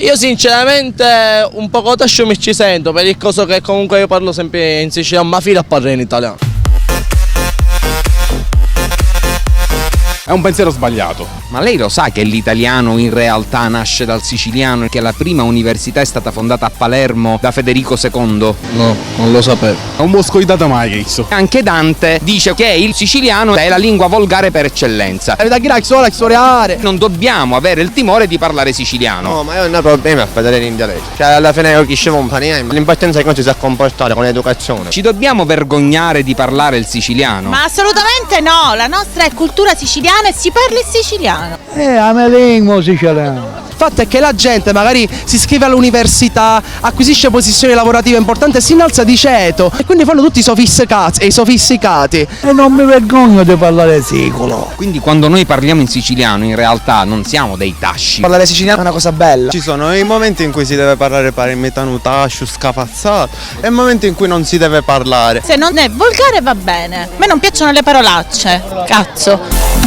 Io sinceramente un po' tascio mi ci sento, per il coso che comunque io parlo sempre in siciliano, ma fino a parlare in italiano. È un pensiero sbagliato. Ma lei lo sa che l'italiano in realtà nasce dal siciliano e che la prima università è stata fondata a Palermo da Federico II? No, non lo sapevo. Non moscoitate mai questo. Anche Dante dice che il siciliano è la lingua volgare per eccellenza. Non dobbiamo avere il timore di parlare siciliano. No, ma io non ho problemi a parlare in dialetto. Cioè, alla fine io capiscevo un po' niente. L'importanza è che non si sa comportare con l'educazione. Ci dobbiamo vergognare di parlare il siciliano? Ma assolutamente no, la nostra è cultura siciliana e si parla il siciliano. A me lingua siciliana. Il fatto è che la gente magari si iscrive all'università, acquisisce posizioni lavorative importanti e si innalza di ceto e quindi fanno tutti i sofisticati. E non mi vergogno di parlare sicolo. Quindi quando noi parliamo in siciliano in realtà non siamo dei tasci. Parlare siciliano è una cosa bella. Ci sono i momenti in cui si deve parlare palermitano, tascio, scapazzato e il momento in cui non si deve parlare. Se non è volgare va bene. A me non piacciono le parolacce. Cazzo.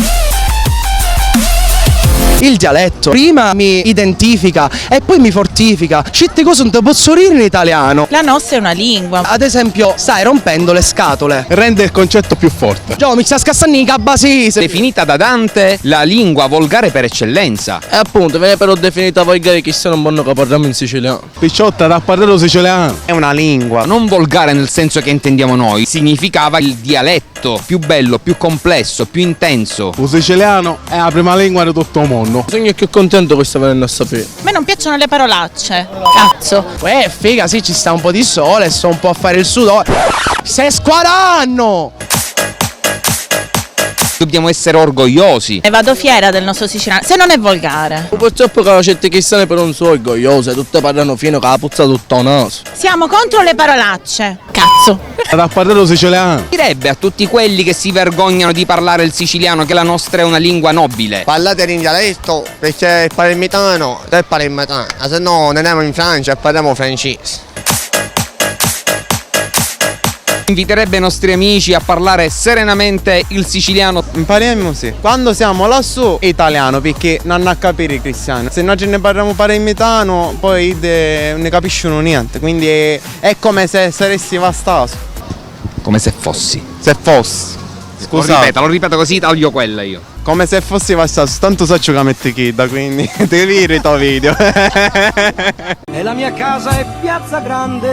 Il dialetto prima mi identifica e poi mi fortifica. Certe cose non te posso dire in italiano. La nostra è una lingua. Ad esempio, stai rompendo le scatole. Rende il concetto più forte. Gio, mi sta scassando i cabasisi. Definita da Dante la lingua volgare per eccellenza. E appunto, viene però definita volgare chi se non buono che parliamo in siciliano. Picciotta da parlare siciliano. È una lingua. Non volgare nel senso che intendiamo noi, significava il dialetto più bello, più complesso, più intenso. Il siciliano è la prima lingua di tutto il mondo. Sono più contento che sta venendo a sapere. A me non piacciono le parolacce. Cazzo. Figa, sì, ci sta un po' di sole, sto un po' a fare il sudore. Se squaranno! Dobbiamo essere orgogliosi. E vado fiera del nostro siciliano, se non è volgare. Purtroppo che certe cristiane però non sono orgogliose, tutte parlano fino che la puzza tutto il naso. Siamo contro le parolacce. Cazzo. Da parlare siciliano. Direbbe a tutti quelli che si vergognano di parlare il siciliano che la nostra è una lingua nobile. Parlate in dialetto perché il palermitano è palermitano, se no andiamo in Francia e parliamo francese. Inviterebbe i nostri amici a parlare serenamente il siciliano. Impariamo sì. Quando siamo lassù è italiano perché non a capire i cristiani. Se noi ce ne parliamo palermitano poi ne capiscono niente. Quindi è come se saresti vastato. Come se fossi. Se fossi. Scusa. Lo ripeto così taglio quella io. Come se fossi vastato. Tanto so che metti kid, quindi devi vedere il tuo video. E la mia casa è Piazza Grande.